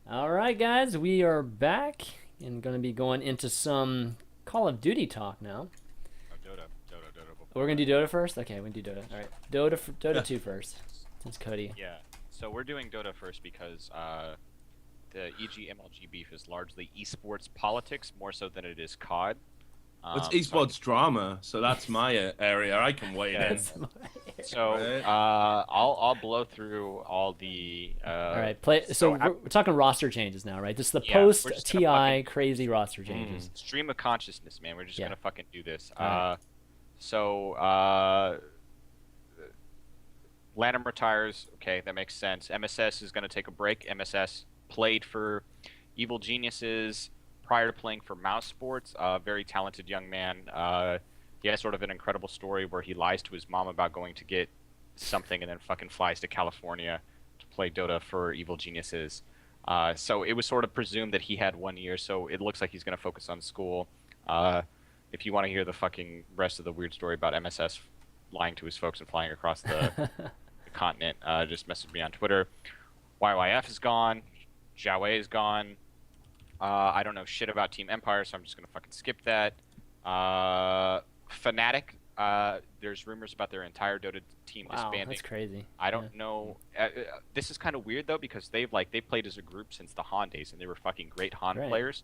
All right, guys, we are back and going to be going into some Call of Duty talk now. Oh, Dota We're before going to that. do Dota first? Okay, we can do Dota. All right. Sure. Dota Yeah. 2 first, since Cody. Yeah. So we're doing Dota first because the EG MLG beef is largely esports politics more so than it is COD. It's So I esports drama, so that's my area. I can wade yeah. in, That's my So right? I'll blow through all the All right, play. So so we're talking roster changes now, right? This is the yeah, post we're just gonna fucking TI crazy roster changes. Mm. stream of consciousness, man. We're just Yeah. gonna fucking do this. All right. So Lanham retires. Okay, that makes sense. MSS is going to take a break. MSS played for Evil Geniuses prior to playing for Mouse Sports. A very talented young man. He has sort of an incredible story where he lies to his mom about going to get something and then fucking flies to California to play Dota for Evil Geniuses. So it was sort of presumed that he had 1 year, so it looks like he's going to focus on school. If you want to hear the fucking rest of the weird story about MSS lying to his folks and flying across the continent, just messaged me on Twitter. YYF is gone. Zhao Wei is gone. I don't know shit about Team Empire, so I'm just gonna fucking skip that. Fnatic, there's rumors about their entire Dota team Wow, disbanding. that's crazy. I Yeah. don't know. This is kind of weird though because they played as a group since the Han days and they were fucking great Han Right. players.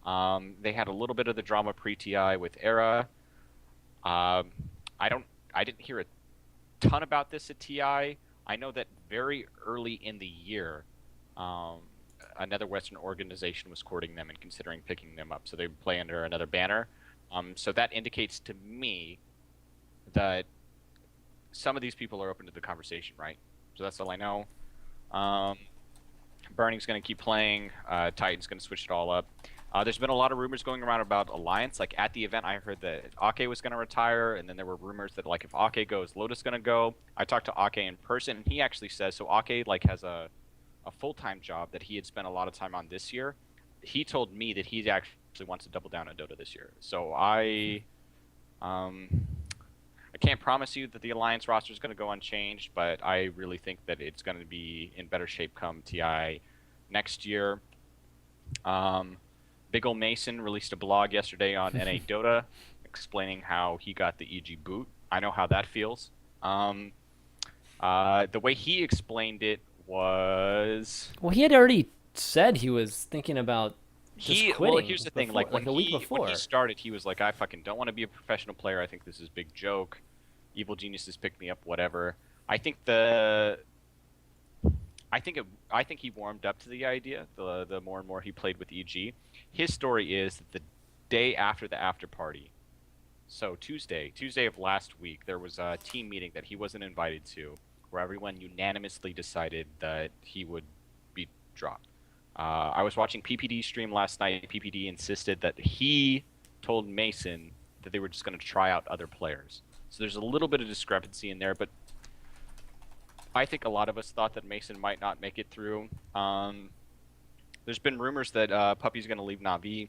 They had a little bit of the drama pre-TI with Era. Um, I didn't hear a ton about this at TI. I know that very early in the year, um, another Western organization was courting them and considering picking them up, so they would play under another banner. So that indicates to me that some of these people are open to the conversation, right? So that's all I know. Um, Burning's going to keep playing. Titan's going to switch it all up. There's been a lot of rumors going around about Alliance. Like at the event, I heard that Ake was going to retire, and then there were rumors that like if Ake goes, Lotus going to go. I talked to Ake in person, and he actually says so. Ake like has a full-time job that he had spent a lot of time on this year. He told me that he actually wants to double down on Dota this year. So um, I can't promise you that the Alliance roster is going to go unchanged, but I really think that it's going to be in better shape come TI next year. Big ol' Mason released a blog yesterday on NA Dota explaining how he got the EG boot. I know how that feels. The way he explained it was Well, he had already said he was thinking about just well, quitting here's the thing. before, Like like a week when he before. started, he was like, I fucking don't want to be a professional player. I think this is a big joke. Evil geniuses picked me up, whatever. I think the I think he warmed up to the idea the more and more he played with EG. His story is that the day after the after party, so Tuesday of last week, there was a team meeting that he wasn't invited to, where everyone unanimously decided that he would be dropped. I was watching PPD stream last night. PPD insisted that he told Mason that they were just going to try out other players. So there's a little bit of discrepancy in there, but I think a lot of us thought that Mason might not make it through. There's been rumors that Puppy's going to leave Navi.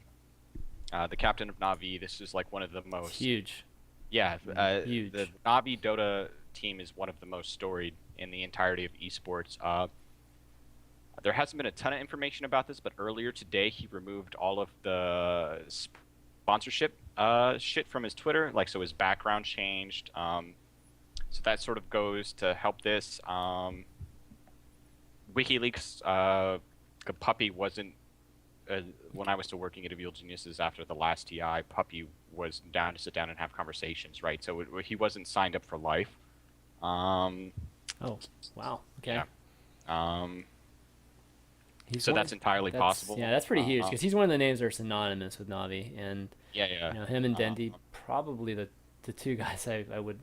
The captain of Navi. This is like one of the most Huge. yeah. Huge. The Navi Dota team is one of the most storied in the entirety of esports. There hasn't been a ton of information about this, but earlier today he removed all of the sponsorship shit from his Twitter. Like so, his background changed. So that sort of goes to help this. WikiLeaks, the Puppy wasn't when I was still working at Evil Geniuses after the last TI. Puppy was down to sit down and have conversations, right? So he wasn't signed up for life. Um, Oh, wow. Okay. yeah. Um, He's so one, that's entirely that's, possible. Yeah, that's pretty huge because he's one of the names that are synonymous with Navi, and Yeah, yeah. him and Uh, Dendi probably the two guys I would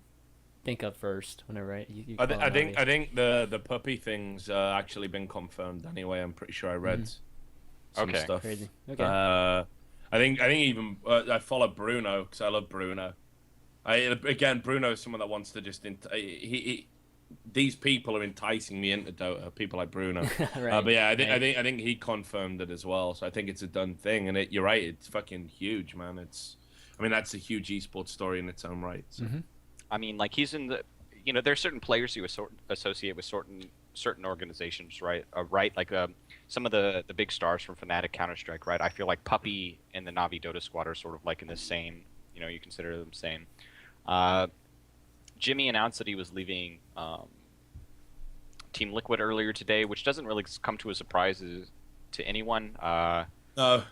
think of first whenever you I, call th- him I think Navi. I think the puppy thing's actually been confirmed anyway. I'm pretty sure I read some Okay. stuff. Crazy. Okay. I think even I follow Bruno because I love Bruno. Again, Bruno is someone that wants to just these people are enticing me into Dota. People like Bruno. Right. But yeah, I think right. I think I think he confirmed it as well. So I think it's a done thing. And you're right. It's fucking huge, man. I mean, that's a huge esports story in its own right. So. Mhm. I mean, like he's in the, there's certain players you associate with certain certain organizations, right? Right, like some of the big stars from Fnatic, Counter Strike, right? I feel like Puppey and the Navi Dota squad are sort of like in the same. You consider them same. Jimmy announced that he was leaving Team Liquid earlier today, which doesn't really come to a surprise to anyone. No,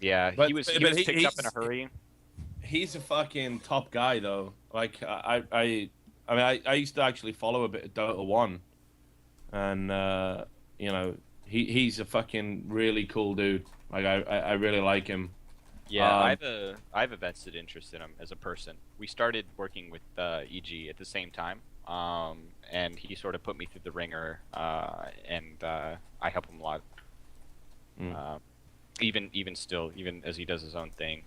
Yeah, but he was picked up in a hurry. He's a fucking top guy though. Like I used to actually follow a bit of Dota 1, and he's a fucking really cool dude. Like I really like him. Yeah, I have a vested interest in him as a person. We started working with EG at the same time, and he sort of put me through the ringer, and I help him a lot. Even still, even as he does his own thing.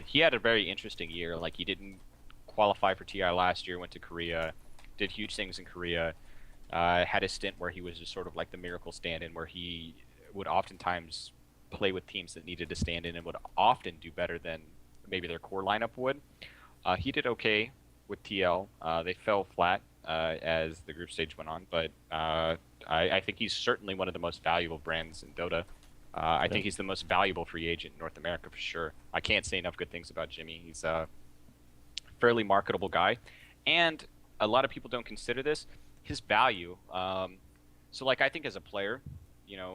He had a very interesting year. Like, he didn't qualify for TI last year, went to Korea, did huge things in Korea, had a stint where he was just sort of like the miracle stand-in, where he would oftentimes play with teams that needed to stand in and would often do better than maybe their core lineup would. He did okay with TL. They fell flat as the group stage went on, but I think he's certainly one of the most valuable brands in Dota. I think he's the most valuable free agent in North America for sure. I can't say enough good things about Jimmy. He's a fairly marketable guy, and a lot of people don't consider this his value. So like, I think as a player,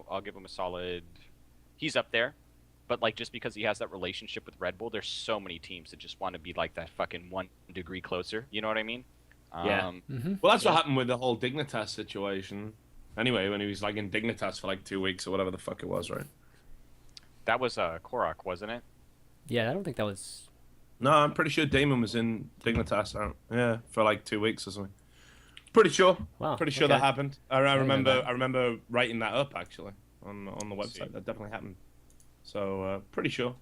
I'll give him a solid. He's up there, but like, just because he has that relationship with Red Bull, there's so many teams that just want to be like that fucking 1 degree closer. You know what I mean? Yeah. Well, that's what happened with the whole Dignitas situation. Anyway, when he was like in Dignitas for like 2 weeks or whatever the fuck it was, right? That was Korok, wasn't it? Yeah, I don't think that was. No, I'm pretty sure Damon was in Dignitas. Yeah, for like 2 weeks or something. Pretty sure. Wow. Pretty sure okay. that happened. I remember writing that up actually on the website. That definitely happened. So pretty sure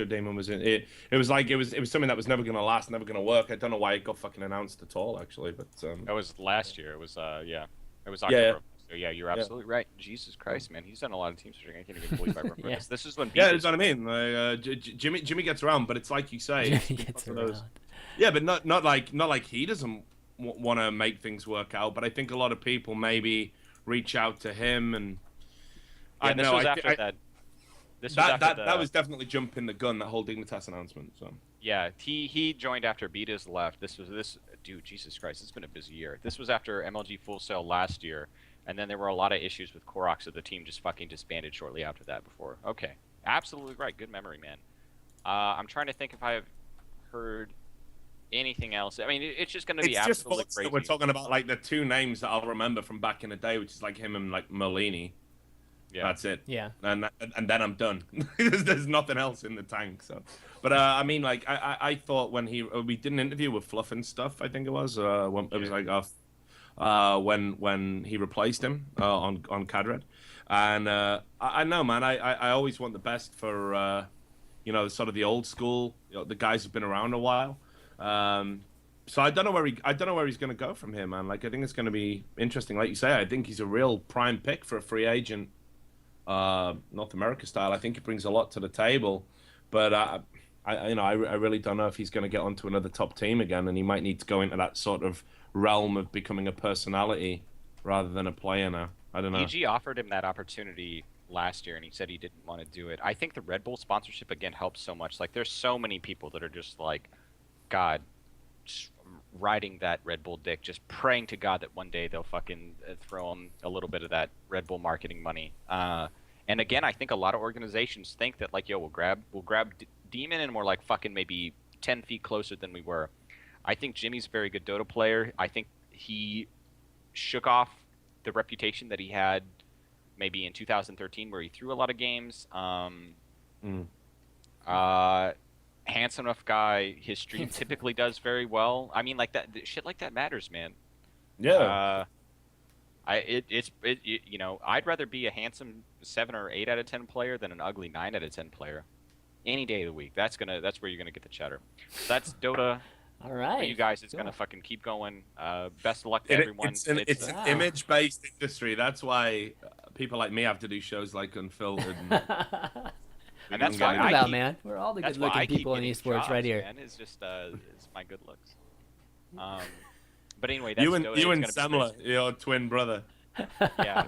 Damon was in it. It was something that was never gonna last, never gonna work. I don't know why it got fucking announced at all, actually. But that was last year. It was it was Yeah. October. So yeah, you're absolutely right. Jesus Christ, man, he's done a lot of team searching. I can't even believe I remember this. This is when that's what I mean. Like, Jimmy gets around, but it's like you say. He gets around. Yeah, but not like he doesn't want to make things work out. But I think a lot of people maybe reach out to him, and This was after that. That was definitely jumping the gun. That whole Dignitas announcement. So yeah, he joined after Betas left. Dude, Jesus Christ, it's been a busy year. This was after MLG Full Sail last year. And then there were a lot of issues with Korok, so the team just fucking disbanded shortly after that. Okay, absolutely right. Good memory, man. I'm trying to think if I've heard anything else. I mean, it's just going to be absolutely crazy. We're talking about like the 2 names that I'll remember from back in the day, which is like him and like Merlini. Yeah, that's it. Yeah, and then I'm done. there's nothing else in the tank. So, but I mean, like I thought when we did an interview with Fluff and stuff, I think it was when it was like when he replaced him on Cadred, and I know, man, I always want the best for sort of the old school, the guys who've been around a while. So I don't know where he's going to go from here, man. Like, I think it's going to be interesting. Like you say, I think he's a real prime pick for a free agent, North America style. I think he brings a lot to the table, but I really don't know if he's going to get onto another top team again, and he might need to go into that sort of realm of becoming a personality rather than a player now. I don't know. EG offered him that opportunity last year, and he said he didn't want to do it. I think the Red Bull sponsorship again helps so much. Like, there's so many people that are just like, God, just riding that Red Bull dick, just praying to God that one day they'll fucking throw him a little bit of that Red Bull marketing money. And again, I think a lot of organizations think that, like, yo, we'll grab Demon, and we're like fucking maybe 10 feet closer than we were. I think Jimmy's a very good Dota player. I think he shook off the reputation that he had maybe in 2013, where he threw a lot of games. Handsome enough guy. His stream typically does very well. I mean, like, that shit like that matters, man. Yeah. I'd rather be a handsome 7 or 8 out of 10 player than an ugly 9 out of 10 player. Any day of the week. That's where you're gonna get the cheddar. That's Dota. All right. For you guys, it's gonna fucking keep going. Best of luck to everyone. It's an image-based industry. That's why people like me have to do shows like Unfiltered. And that's what why I'm about, man. We're all the that's good-looking why I keep people in getting esports jobs, right here. Man. It's just it's my good looks. But anyway, that's you and Dota. Semler, your twin brother. Yeah.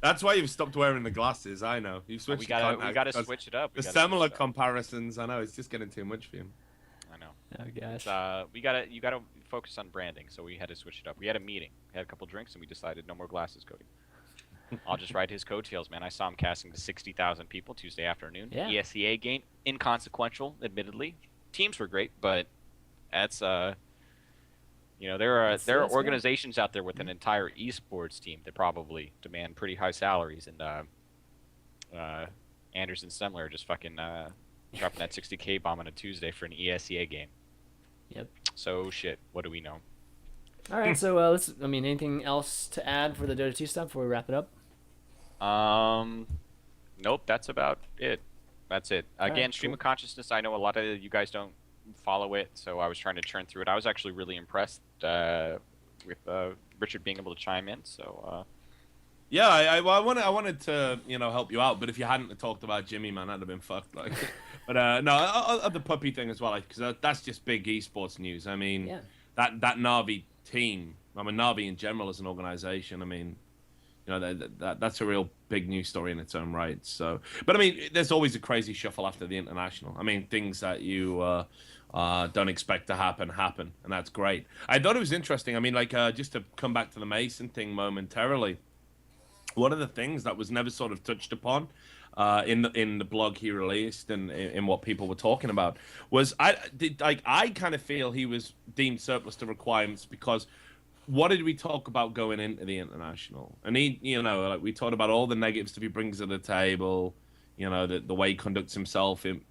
That's why you've stopped wearing the glasses. I know you've switched. We to gotta contacts. switch it up. We The gotta switch similar it up. comparisons. I know it's just getting too much for you. I know. Oh It's gosh. you gotta focus on branding, so we had to switch it up. We had a meeting, we had a couple drinks, and we decided no more glasses, Cody. I'll just ride his coattails, man. I saw him casting to 60,000 people Tuesday afternoon. Yeah. ESEA game, inconsequential, admittedly. Teams were great, but that's there are That's good. organizations out there with an entire esports team that probably demand pretty high salaries, and Anderson Semler just fucking dropping that 60K bomb on a Tuesday for an ESEA game. Yep. So shit. What do we know? All right, so let's. I mean, anything else to add for the Dota 2 stuff before we wrap it up? Nope. That's about it. That's it. Again, right, Stream cool. of Consciousness. I know a lot of you guys don't follow it, so I was trying to churn through it. I was actually really impressed with Richard being able to chime in. So. Yeah, I wanted to help you out, but if you hadn't talked about Jimmy, man, I'd have been fucked. Like, but no, the puppy thing as well, because that's just big esports news. I mean, Yeah. that Navi team. I mean, Navi in general as an organization. I mean, that's a real big news story in its own right. So, but I mean, there's always a crazy shuffle after the international. I mean, things that you don't expect to happen, and that's great. I thought it was interesting. I mean, like just to come back to the Mason thing momentarily. One of the things that was never sort of touched upon in the blog he released and in what people were talking about was I kind of feel he was deemed surplus to requirements because what did we talk about going into the international? And he, like we talked about all the negative stuff he brings to the table, the way he conducts himself in,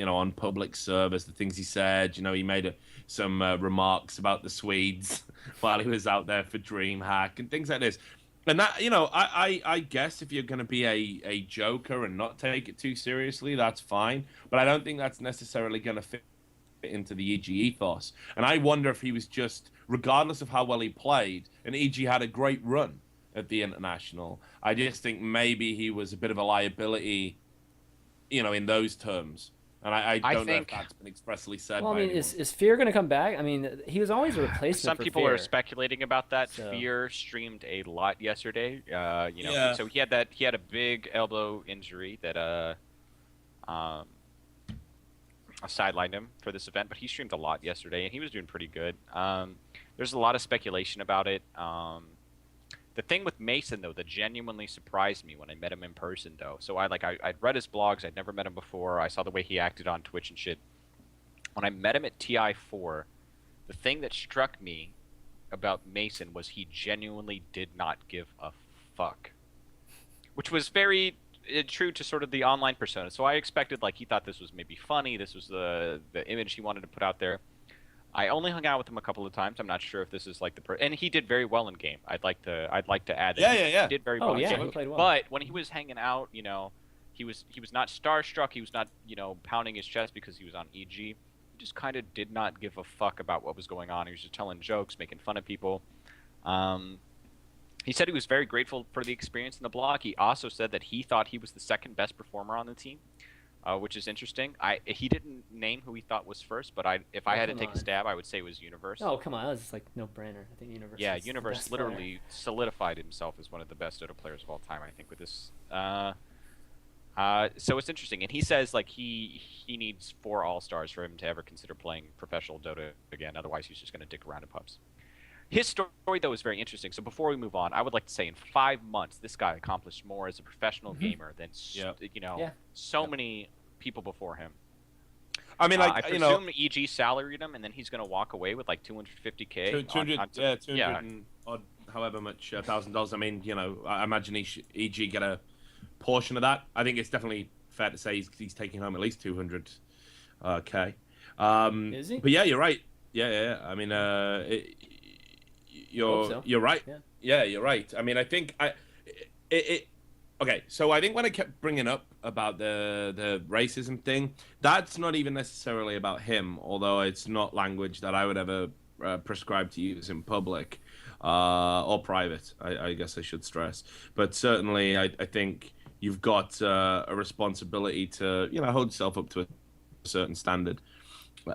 on public service, the things he said. He made some remarks about the Swedes while he was out there for DreamHack and things like this. And that, I guess if you're going to be a joker and not take it too seriously, that's fine. But I don't think that's necessarily going to fit into the EG ethos. And I wonder if he was just, regardless of how well he played, and EG had a great run at the international, I just think maybe he was a bit of a liability, in those terms. And I don't know if that's been expressly said. Well, I by mean, anyone. is Fear going to come back? I mean, he was always a replacement. Some for people Fear. are speculating about that. So. Fear streamed a lot yesterday. Yeah. So he had a big elbow injury that sidelined him for this event, but he streamed a lot yesterday and he was doing pretty good. There's a lot of speculation about it. The thing with Mason though that genuinely surprised me when I met him in person though. So I'd read his blogs. I'd never met him before. I saw the way he acted on Twitch and shit. When I met him at TI4, the thing that struck me about Mason was he genuinely did not give a fuck, which was very true to sort of the online persona. So I expected he thought this was maybe funny. This was the image he wanted to put out there. I only hung out with him a couple of times. I'm not sure if this is and he did very well in game. I'd like to add that Yeah. he did very well. Oh yeah, in game. he played well. But when he was hanging out, he was not starstruck. He was not pounding his chest because he was on EG. He just kind of did not give a fuck about what was going on. He was just telling jokes, making fun of people. He said he was very grateful for the experience in the block. He also said that he thought he was the second best performer on the team. Which is interesting. He didn't name who he thought was first, but if I had to take a stab, I would say it was Universe. Oh come on, that was just no brainer. I think Universe. Yeah, is the Universe best literally player. solidified himself as one of the best Dota players of all time. I think with this. So it's interesting, and he says he needs 4 All-Stars for him to ever consider playing professional Dota again. Otherwise, he's just going to dick around in pubs. His story, though, is very interesting. So before we move on, I would like to say in 5 months, this guy accomplished more as a professional gamer than so many people before him. I mean, I presume EG salaried him, and then he's going to walk away with $250K. 200 and odd, however much $1,000. I mean, I imagine EG get a portion of that. I think it's definitely fair to say he's taking home at least 200K. Is he? But yeah, you're right. Yeah. I mean, you're right. Yeah, you're right. I mean, I think okay, so I think when I kept bringing up about the racism thing, that's not even necessarily about him, although it's not language that I would ever prescribe to use in public or private, I guess I should stress. But certainly, I think you've got a responsibility to, hold yourself up to a certain standard.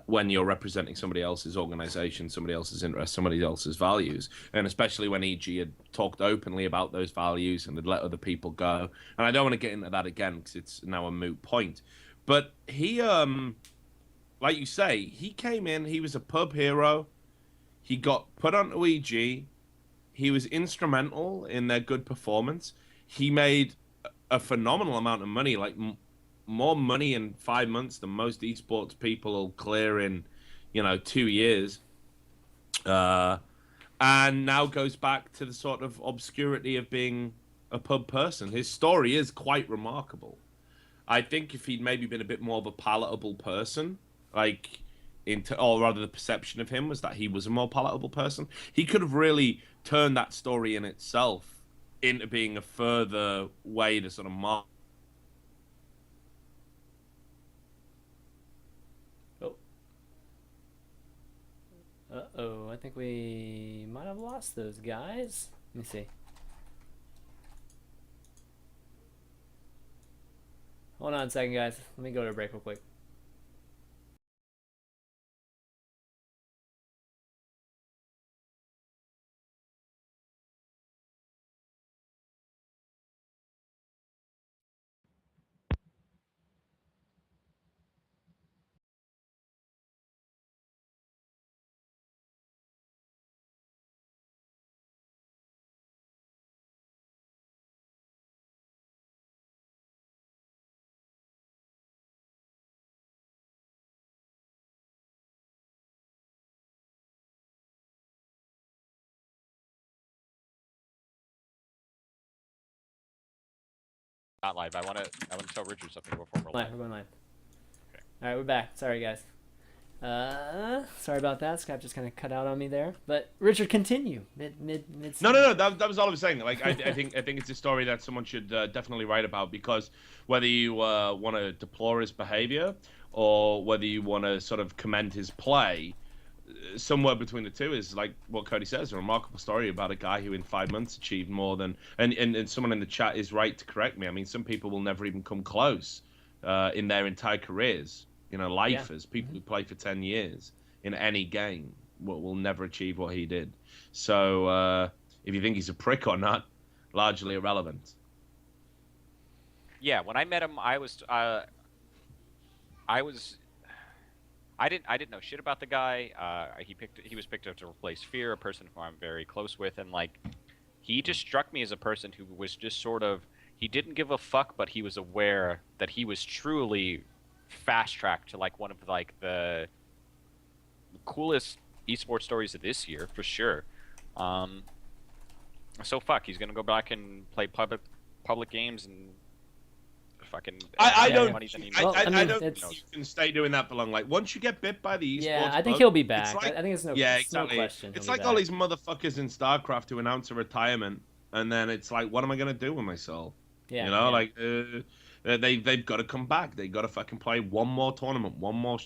when you're representing somebody else's organization, somebody else's interests, somebody else's values, and especially when EG had talked openly about those values and had let other people go. And I don't want to get into that again because it's now a moot point. But he, like you say, he came in, he was a pub hero. He got put onto EG. He was instrumental in their good performance. He made a phenomenal amount of money, like more money in 5 months than most esports people will clear in, 2 years. And now goes back to the sort of obscurity of being a pub person. His story is quite remarkable. I think if he'd maybe been a bit more of a palatable person, like or rather the perception of him was that he was a more palatable person, he could have really turned that story in itself into being a further way to sort of mark. Uh-oh, I think we might have lost those guys. Let me see. Hold on a second, guys. Let me go to a break real quick. Not live. I want to tell Richard something before we're live. We're going live. Okay. All right, we're back. Sorry, guys. Sorry about that. Skype just kind of cut out on me there. But Richard, continue. Mid. No. That was all I was saying. Like, I think it's a story that someone should definitely write about, because whether you want to deplore his behavior or whether you want to sort of commend his play, somewhere between the two is like what Cody says, a remarkable story about a guy who in 5 months achieved more than. And someone in the chat is right to correct me. I mean, some people will never even come close in their entire careers. Lifers, people who play for 10 years in any game will never achieve what he did. So if you think he's a prick or not, largely irrelevant. Yeah, when I met him, I didn't know shit about the guy. He was picked up to replace Fear, a person who I'm very close with, and like he just struck me as a person who was just sort of, he didn't give a fuck, but he was aware that he was truly fast tracked to like one of like the coolest esports stories of this year for sure. So fuck, he's gonna go back and play public games and fucking. I don't. Money than he Well, I I mean, don't it's- think you can stay doing that for long. Like, once you get bit by the esports, Yeah, I think bug, he'll be back. it's like- I think it's no, yeah, it's no exactly. question. It's he'll be like all back. these motherfuckers in StarCraft who announce a retirement, and then it's like, what am I gonna do with myself? Yeah, You know, yeah. like they've got to come back. They got to fucking play one more tournament, one more.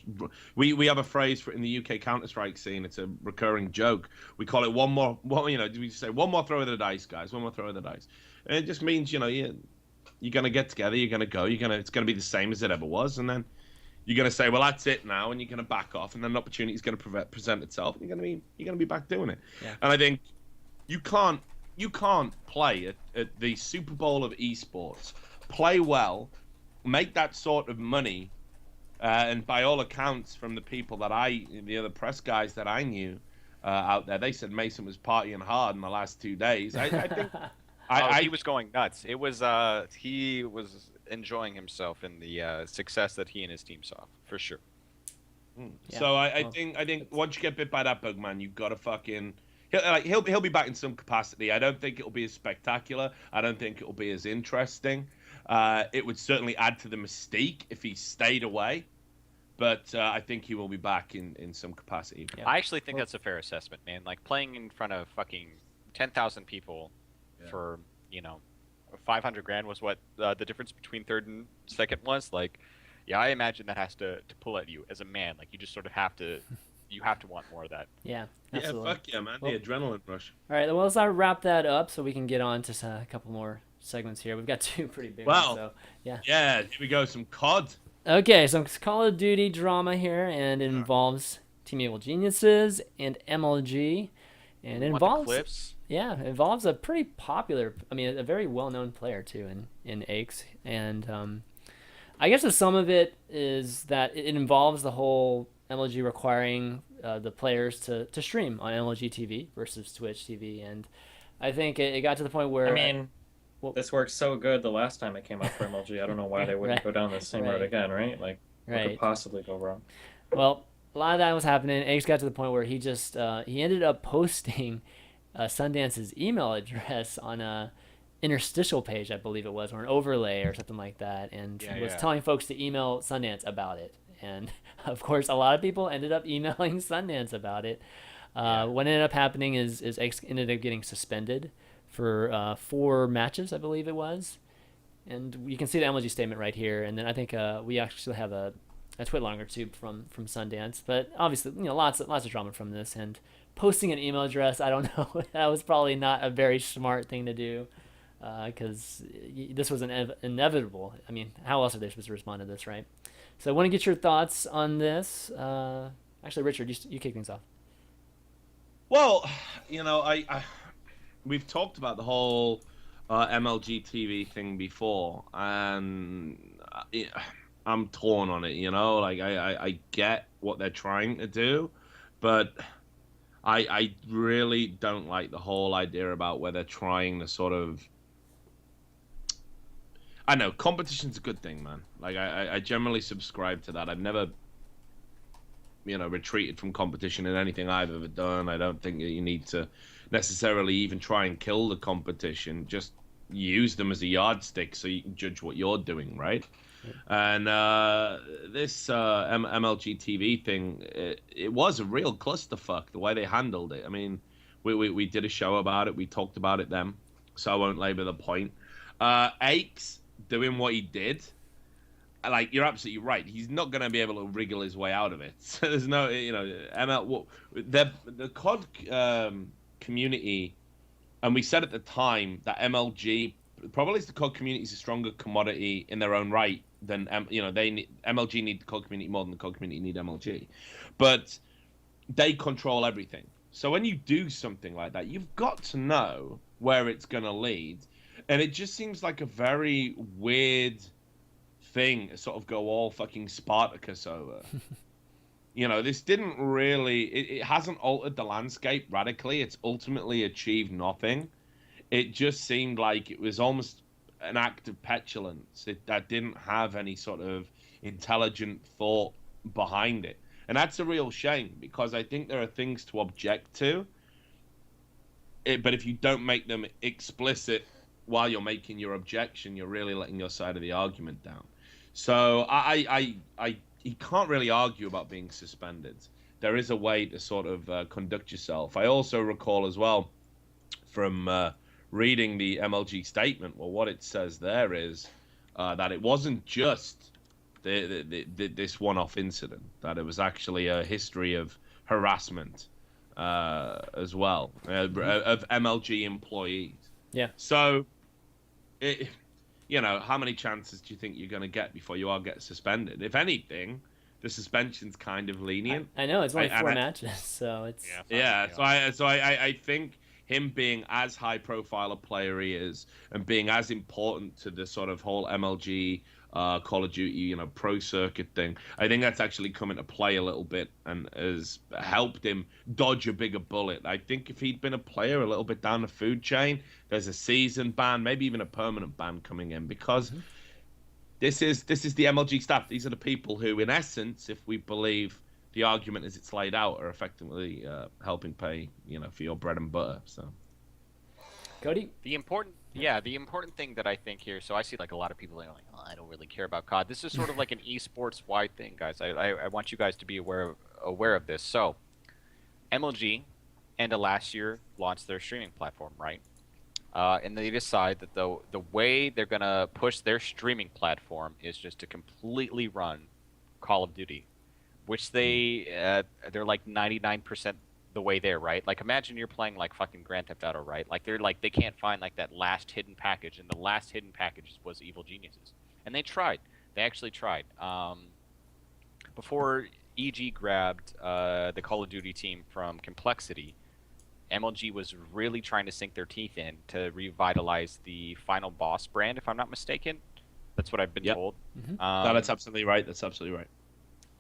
We have a phrase for it in the UK Counter-Strike scene. It's a recurring joke. We call it one more. We say one more throw of the dice, guys. One more throw of the dice. And it just means you're gonna get together. You're gonna go. It's gonna be the same as it ever was, and then you're gonna say, well, that's it now, and you're gonna back off, and then an opportunity is gonna present itself, and you're gonna be back doing it. Yeah. And I think you can't play at the Super Bowl of esports, play well, make that sort of money, and by all accounts from the people the other press guys that I knew out there, they said Mason was partying hard in the last 2 days. I think he was going nuts. It was he was enjoying himself in the success that he and his team saw for sure. Yeah. So I think once you get bit by that bug, man, you've got to fucking. He'll be back in some capacity. I don't think it'll be as spectacular. I don't think it'll be as interesting. It would certainly add to the mystique if he stayed away, but I think he will be back in some capacity. Yeah. I actually think that's a fair assessment, man. Like playing in front of fucking 10,000 people for 500 grand was what the difference between third and second was. Like, yeah, I imagine that has to pull at you as a man. Like you just sort of have to. You have to want more of that. Yeah, Yeah, absolutely. fuck yeah, man. Well- The adrenaline rush. All right, well, let's wrap that up so we can get on to a couple more segments here. We've got two pretty big Wow. ones, so yeah. Yeah, here we go. Some COD. Okay, so it's Call of Duty drama here, and it involves Team Evil Geniuses and MLG, and it Want the involves clips? yeah, it involves a pretty popular, I mean, a very well-known player too in Aches, and I guess some of it is that it involves the whole MLG requiring the players to stream on MLG TV versus Twitch TV, and I think it got to the point I where mean, well, this worked so good the last time it came out for MLG. I don't know why they wouldn't right, go down the same road right, again, right? Like, what could right. possibly go wrong? Well, a lot of that was happening. Ace got to the point where he just he ended up posting Sundance's email address on a interstitial page, I believe it was, or an overlay or something like that, and Yeah, was yeah. telling folks to email Sundance about it. And of course, a lot of people ended up emailing Sundance about it. What ended up happening is Ace ended up getting suspended for 4 matches, I believe it was. And you can see the MLG statement right here. And then I think we actually have a Twitlonger too from Sundance. But obviously, lots of drama from this. And posting an email address, I don't know, that was probably not a very smart thing to do, because this was inevitable. I mean, how else are they supposed to respond to this, right? So I want to get your thoughts on this. Actually, Richard, you kick things off. Well, we've talked about the whole MLG TV thing before, and I'm torn on it. Like I get what they're trying to do, but I really don't like the whole idea about where they're trying to sort of. I know competition's a good thing, man. Like I generally subscribe to that. I've never, retreated from competition in anything I've ever done. I don't think that you need to necessarily even try and kill the competition. Just use them as a yardstick so you can judge what you're doing, right? And this MLG TV thing, it was a real clusterfuck the way they handled it. I mean, we did a show about it. We talked about it then, so I won't labor the point. Aches doing what he did, like, you're absolutely right. He's not going to be able to wriggle his way out of it. So there's no, the COD community, and we said at the time that MLG probably the COD community is a stronger commodity in their own right than MLG need the COD community more than the COD community need MLG, but they control everything. So when you do something like that, you've got to know where it's going to lead, and it just seems like a very weird thing to sort of go all fucking Spartacus over. This didn't really, it hasn't altered the landscape radically. It's ultimately achieved nothing. It just seemed like it was almost an act of petulance that didn't have any sort of intelligent thought behind it. And that's a real shame, because I think there are things to object to, but if you don't make them explicit while you're making your objection, you're really letting your side of the argument down. So you can't really argue about being suspended. There is a way to sort of conduct yourself. I also recall as well from reading the MLG statement, well, what it says there is that it wasn't just this one-off incident, that it was actually a history of harassment as well, of MLG employees. Yeah. So, how many chances do you think you're going to get before you all get suspended? If anything, the suspension's kind of lenient. I know, it's only 4 matches, so it's... Yeah, so I think him being as high-profile a player he is, and being as important to the sort of whole MLG Call of Duty, pro circuit thing, I think that's actually come into play a little bit and has helped him dodge a bigger bullet. I think if he'd been a player a little bit down the food chain, there's a season ban, maybe even a permanent ban coming in, because this is the MLG staff. These are the people who, in essence, if we believe the argument as it's laid out, are effectively helping pay, for your bread and butter. So, Cody? The important thing that I think here, so I see like a lot of people are like, oh, I don't really care about COD. This is sort of like an esports wide thing, guys. I want you guys to be aware of this. So, MLG, end of last year, launched their streaming platform, right? And they decide that the way they're gonna push their streaming platform is just to completely run Call of Duty, which they're like 99% the way there, right? Like, imagine you're playing like fucking Grand Theft Auto, right? Like, they can't find like that last hidden package, and the last hidden package was Evil Geniuses, and they tried. They actually tried. Before EG grabbed the Call of Duty team from Complexity, MLG was really trying to sink their teeth in to revitalize the Final Boss brand, if I'm not mistaken. That's what I've been told. No, that's absolutely right. That's absolutely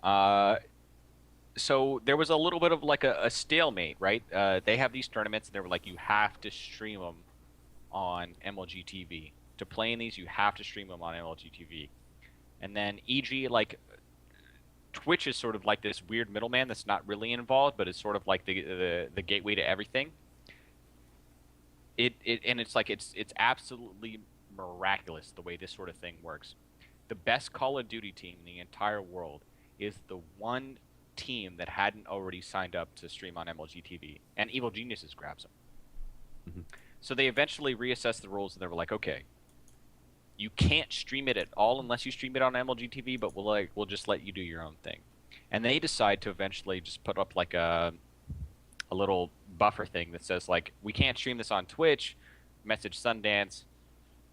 right. So there was a little bit of like a stalemate, right? They have these tournaments, and they were like, you have to stream them on MLG TV. To play in these, you have to stream them on MLG TV. And then EG, like, Twitch is sort of like this weird middleman that's not really involved, but it's sort of like the gateway to everything. It's like it's absolutely miraculous the way this sort of thing works. The best Call of Duty team in the entire world is the one team that hadn't already signed up to stream on MLG TV, and Evil Geniuses grabs them. Mm-hmm. So they eventually reassessed the rules, and they were like, okay, you can't stream it at all unless you stream it on MLG TV, but we'll just let you do your own thing. And they decide to eventually just put up like a little buffer thing that says like, we can't stream this on Twitch, message Sundance.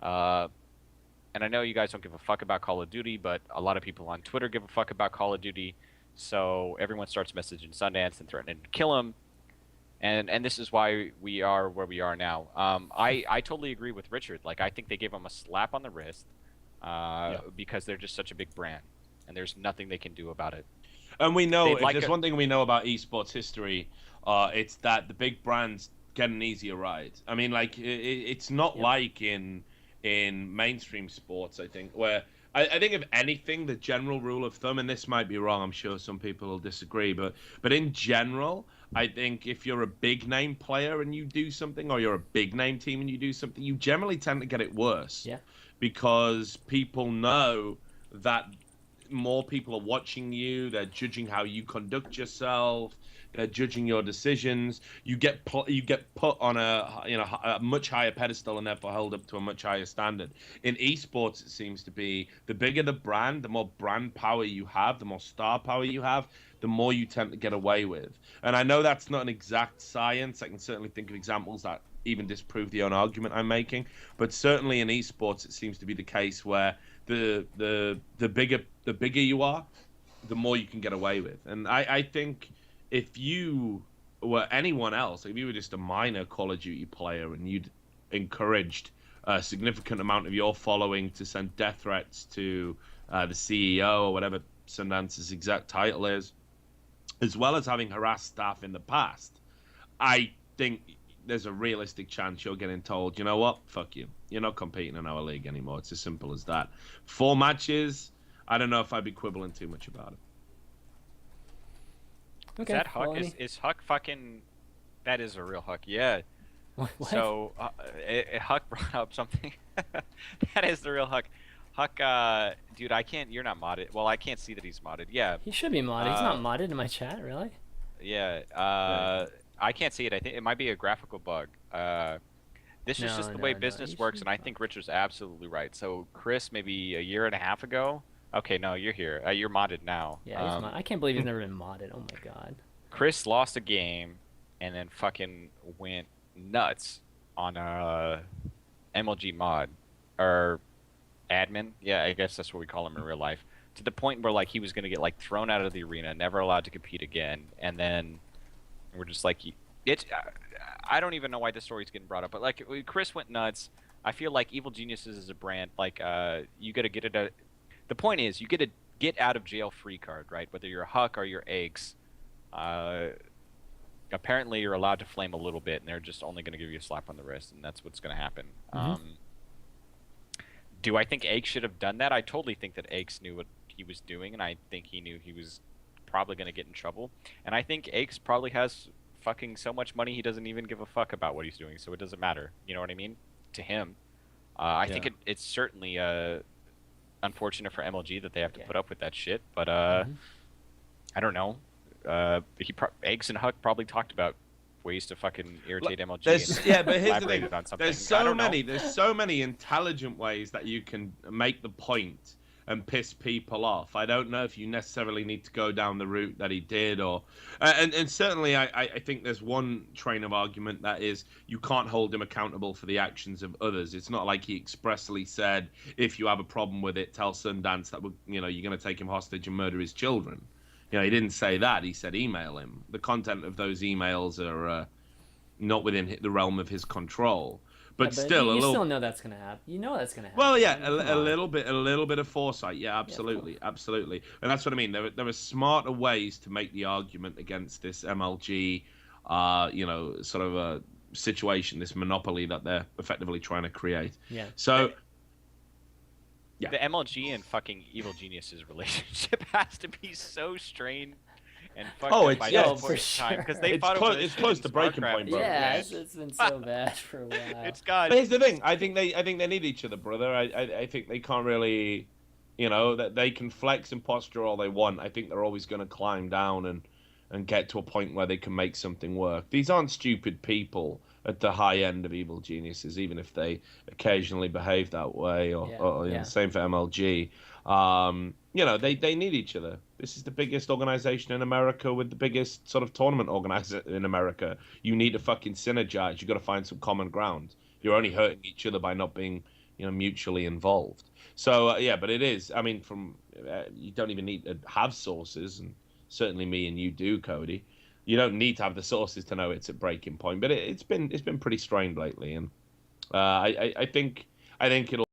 And I know you guys don't give a fuck about Call of Duty, but a lot of people on Twitter give a fuck about Call of Duty. So everyone starts messaging Sundance and threatening to kill him. And this is why we are where we are now. I totally agree with Richard. Like, I think they gave him a slap on the wrist because they're just such a big brand, and there's nothing they can do about it. And we know, if there's one thing we know about esports history, it's that the big brands get an easier ride. I mean, like, it's not like in mainstream sports, I think, where I think if anything, the general rule of thumb, and this might be wrong, I'm sure some people will disagree, but in general, I think if you're a big name player and you do something, or you're a big name team and you do something, you generally tend to get it worse. Yeah. Because people know that more people are watching you, they're judging how you conduct yourself, they're judging your decisions. You get put on a much higher pedestal and therefore held up to a much higher standard. In esports, it seems to be the bigger the brand, the more brand power you have, the more star power you have, the more you tend to get away with. And I know that's not an exact science. I can certainly think of examples that even disprove the own argument I'm making. But certainly in esports, it seems to be the case where the bigger you are, the more you can get away with. And I think if you were anyone else, if you were just a minor Call of Duty player and you'd encouraged a significant amount of your following to send death threats to the CEO or whatever Sundance's exact title is, as well as having harassed staff in the past, I think there's a realistic chance you're getting told, you know what, fuck you. You're not competing in our league anymore. It's as simple as that. 4 matches, I don't know if I'd be quibbling too much about it. Is Okay. that Huck? Is Huck fucking... That is a real Huck, yeah. What? So, Huck brought up something. That is the real Huck. Huck, dude, I can't... You're not modded. Well, I can't see that he's modded. Yeah. He should be modded. He's not modded in my chat, really? Yeah. I can't see it. I think it might be a graphical bug. This is just the way business works, and I think Richard's absolutely right. So, Chris, maybe a year and a half ago... Okay, no, you're here. You're modded now. Yeah, he's I can't believe he's never been modded. Oh my god. Chris lost a game and then fucking went nuts on a MLG mod or admin. Yeah, I guess that's what we call him in real life. To the point where like he was gonna get like thrown out of the arena, never allowed to compete again, and then we're just like, it's. I don't even know why this story's getting brought up, but like Chris went nuts. I feel like Evil Geniuses is a brand. Like you gotta get it. The point is, you get a get out of jail free card, right? Whether you're a Huck or you're Eggs. Apparently, you're allowed to flame a little bit, and they're just only going to give you a slap on the wrist, and that's what's going to happen. Mm-hmm. Do I think Eggs should have done that? I totally think that Eggs knew what he was doing, and I think he knew he was probably going to get in trouble. And I think Eggs probably has fucking so much money he doesn't even give a fuck about what he's doing, so it doesn't matter. You know what I mean? To him. I think it's certainly... unfortunate for MLG that they have to put up with that shit, but I don't know. Eggs and Huck probably talked about ways to fucking irritate MLG. But here's the thing: on there's so many intelligent ways that you can make the point and piss people off. I don't know if you necessarily need to go down the route that he did, or and certainly I think there's one train of argument that is you can't hold him accountable for the actions of others. It's not like he expressly said, if you have a problem with it, tell Sundance that you're going to take him hostage and murder his children. He didn't say that. He said email him. The content of those emails are not within the realm of his control. But still, you a little. still know that's gonna happen. You know that's gonna happen. Well, yeah, I mean, a little bit of foresight. Yeah, absolutely, absolutely. And that's what I mean. There are smarter ways to make the argument against this MLG, sort of a situation, this monopoly that they're effectively trying to create. Yeah. So. Yeah. The MLG and fucking Evil Genius's relationship has to be so strained and fucked up by this point in time, because they fought over this it's close to breaking point, bro. Yeah, it's been so bad for a while. It's got. But here's the thing. I think they need each other, brother. I think they can't really, that they can flex and posture all they want. I think they're always going to climb down and get to a point where they can make something work. These aren't stupid people at the high end of Evil Geniuses, even if they occasionally behave that way, or same for MLG. They need each other. This is the biggest organization in America with the biggest sort of tournament organizer in America. You need to fucking synergize. You got to find some common ground. You're only hurting each other by not being, mutually involved. So but it is. I mean, you don't even need to have sources, and certainly me and you do, Cody. You don't need to have the sources to know it's at breaking point. But it's been pretty strained lately, and I think it'll.